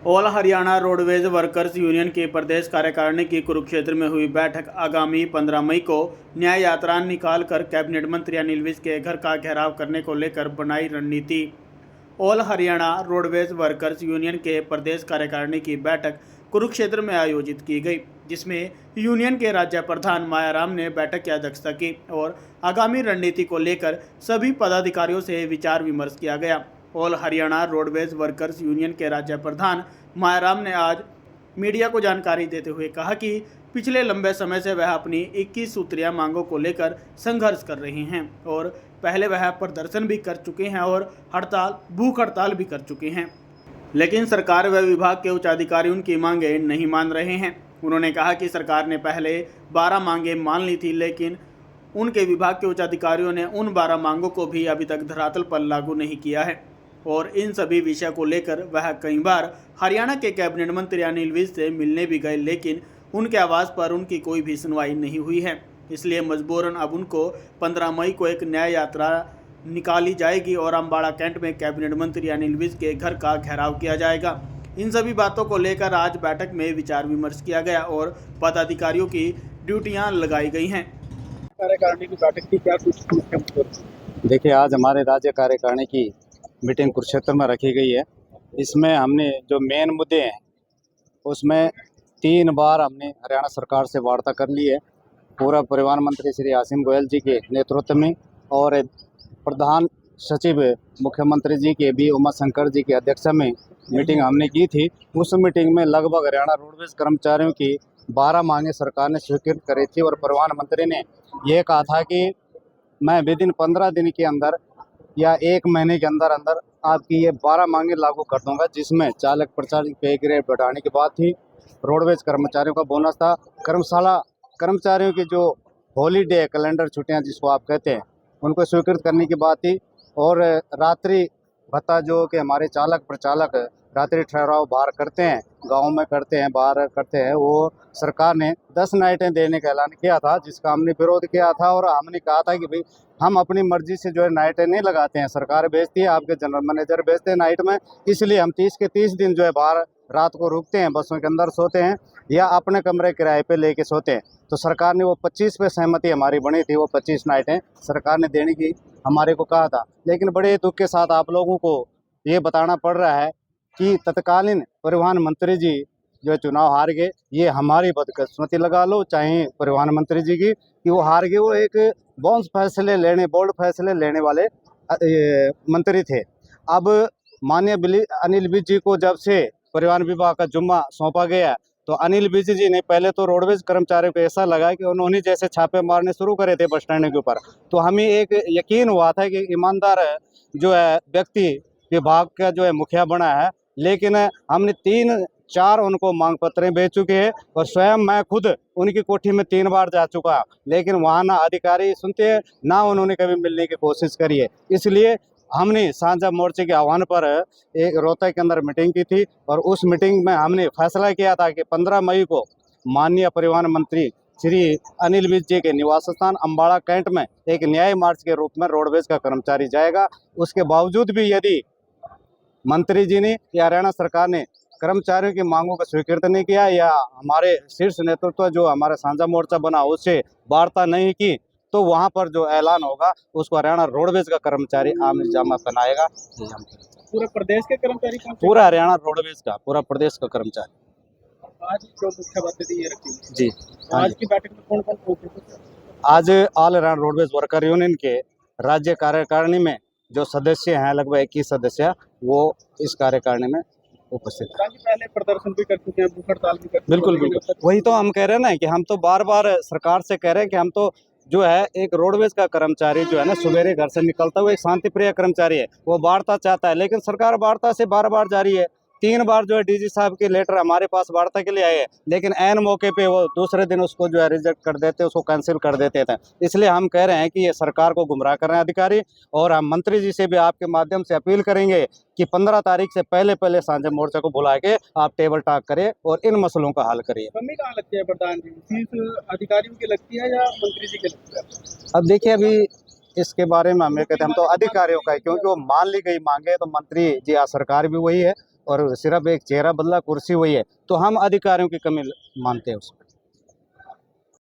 All Haryana roadways workers union की प्रदेश कार्यकारिणी की कुरुक्षेत्र में हुई बैठक आगामी 15 मई को न्याय यात्रा निकालकर कैबिनेट मंत्री अनिल विज के घर का घेराव करने को लेकर बनाई रणनीति। All Haryana roadways workers union के प्रदेश कार्यकारिणी की बैठक कुरुक्षेत्र में आयोजित की गई, जिसमें यूनियन के राज्य प्रधान मायाराम ने बैठक की अध्यक्षता की और आगामी रणनीति को लेकर सभी पदाधिकारियों से विचार विमर्श किया गया। All Haryana roadways workers union के राज्य प्रधान मायाराम ने आज मीडिया को जानकारी देते हुए कहा कि पिछले लंबे समय से वह अपनी 21 सूत्रीय मांगों को लेकर संघर्ष कर रहे हैं और पहले वह प्रदर्शन भी कर चुके हैं और भूख हड़ताल भी कर चुके हैं, लेकिन सरकार व विभाग के उच्च अधिकारी उनकी मांगें नहीं मान रहे हैं। उन्होंने कहा कि सरकार ने पहले 12 मांगें मान ली थी, लेकिन उनके विभाग के उच्च अधिकारियों ने उन 12 मांगों को भी अभी तक धरातल पर लागू नहीं किया है और इन सभी विषय को लेकर वह कई बार हरियाणा के कैबिनेट मंत्री अनिल विज से मिलने भी गए, लेकिन उनके आवास पर उनकी कोई भी सुनवाई नहीं हुई है। इसलिए मजबूरन अब उनको 15 मई को एक न्याय यात्रा निकाली जाएगी और अम्बाड़ा कैंट में कैबिनेट मंत्री अनिल विज के घर का घेराव किया जाएगा। इन सभी बातों को लेकर आज बैठक में विचार विमर्श किया गया और पदाधिकारियों की ड्यूटियां लगाई गई हैं। कार्यकारिणी की बैठक की क्या कुछ? देखिए, आज हमारे राज्य कार्यकारिणी की मीटिंग कुरुक्षेत्र में रखी गई है। इसमें हमने जो मेन मुद्दे हैं उसमें 3 बार हमने हरियाणा सरकार से वार्ता कर ली है। पूर्व परिवहन मंत्री श्री आसिम गोयल जी के नेतृत्व में और प्रधान सचिव मुख्यमंत्री जी के बी उमा शंकर जी की अध्यक्षता में मीटिंग हमने की थी। उस मीटिंग में लगभग हरियाणा रोडवेज कर्मचारियों की 12 मांगें सरकार ने स्वीकृत करी थी और परिवहन मंत्री ने यह कहा था कि मैं विदिन 15 दिन के अंदर या 1 महीने के अंदर अंदर आपकी ये 12 मांगें लागू कर दूंगा, जिसमें चालक प्रचालक पे ग्रेड बढ़ाने की बात थी, रोडवेज कर्मचारियों का बोनस था, कर्मशाला कर्मचारियों की जो हॉलीडे कैलेंडर छुट्टियां जिसको आप कहते हैं उनको स्वीकृत करने की बात थी और रात्रि भत्ता जो कि हमारे चालक प्रचालक रात्रि ठहराव बाहर करते हैं, गाँव में करते हैं, बाहर करते हैं, वो सरकार ने 10 नाइटें देने का ऐलान किया था, जिसका हमने विरोध किया था और हमने कहा था कि भाई हम अपनी मर्जी से जो है नाइटें नहीं लगाते हैं, सरकार भेजती है, आपके जनरल मैनेजर भेजते हैं नाइट में, इसलिए हम 30 के 30 दिन जो है बाहर रात को रुकते हैं, बसों के अंदर सोते हैं या अपने कमरे किराए पे लेके सोते हैं। तो सरकार ने वो 25 पे सहमति हमारी बनी थी, वो 25 नाइटें सरकार ने देने की हमारे को कहा था। लेकिन बड़े दुख के साथ आप लोगों को ये बताना पड़ रहा है कि तत्कालीन परिवहन मंत्री जी जो चुनाव हार गए, ये हमारी बदकिस्मती लगा लो चाहे परिवहन मंत्री जी की, कि वो हार गए। वो एक बोल्ड फैसले लेने वाले मंत्री थे। अब माननीय अनिल विज जी को जब से परिवहन विभाग का जुम्मा सौंपा गया तो अनिल विज जी ने पहले तो रोडवेज कर्मचारियों को ऐसा लगा कि उन्होंने जैसे छापे मारने शुरू करे थे बस स्टैंड के ऊपर, तो हमें एक यकीन हुआ था कि ईमानदार जो है व्यक्ति विभाग का जो है मुखिया बना है। लेकिन हमने 3-4 उनको मांग पत्रें भेज चुके हैं और स्वयं मैं खुद उनकी कोठी में 3 बार जा चुका, लेकिन वहाँ ना अधिकारी सुनते हैं ना उन्होंने कभी मिलने की कोशिश करी है। इसलिए हमने साझा मोर्चे के आह्वान पर एक रोहतक के अंदर मीटिंग की थी और उस मीटिंग में हमने फैसला किया था कि 15 मई को माननीय परिवहन मंत्री श्री अनिल विज जी के निवास स्थान अम्बाड़ा कैंट में एक न्याय मार्च के रूप में रोडवेज का कर्मचारी जाएगा। उसके बावजूद भी यदि मंत्री जी ने या हरियाणा सरकार ने कर्मचारियों की मांगों को स्वीकृत नहीं किया या हमारे शीर्ष नेतृत्व जो हमारा साझा मोर्चा बना उससे वार्ता नहीं की, तो वहां पर जो ऐलान होगा उसको हरियाणा रोडवेज का कर्मचारी आमिर जामा पहनाएगा। पूरे प्रदेश के कर्मचारी, पूरा हरियाणा रोडवेज का, पूरा प्रदेश का कर्मचारी। आज जो मुख्य बातें ये रखी जी, आज की बैठक में कौन कौन? आज all Haryana roadways worker union के राज्य कार्यकारिणी में जो सदस्य हैं लगभग 21 सदस्य वो इस कार्यकारिणी में उपस्थित है। पहले प्रदर्शन भी कर चुके हैं, भूख हड़ताल भी कर चुके हैं। बिल्कुल, वही तो हम कह रहे हैं ना कि हम तो बार बार सरकार से कह रहे हैं कि हम तो जो है एक रोडवेज का कर्मचारी जो है ना सवेरे घर से निकलता हुआ एक शांति प्रिय कर्मचारी है, वो वार्ता चाहता है, लेकिन सरकार वार्ता से बार जारी है। 3 बार जो है डीजी साहब के लेटर हमारे पास वार्ता के लिए आए हैं, लेकिन ऐन मौके पे वो दूसरे दिन उसको जो है रिजेक्ट कर देते, उसको कैंसिल कर देते थे। इसलिए हम कह रहे हैं कि ये सरकार को गुमराह कर रहे हैं अधिकारी, और हम मंत्री जी से भी आपके माध्यम से अपील करेंगे कि 15 तारीख से पहले साझा मोर्चा को बुला के आप टेबल टॉक करें और इन मसलों का हल करिए। कमी कहाँ लगती है प्रधान जी, फीस अधिकारियों की लगती है या मंत्री जी की लगती है? अब देखिए, अभी इसके बारे में हमें कहते हैं हम तो अधिकारियों का है, क्योंकि वो मान ली गई मांगे तो मंत्री जी या सरकार भी वही है और सिर्फ एक चेहरा बदला कुर्सी वही है, तो हम अधिकारियों की कमी मानते हैं उसको।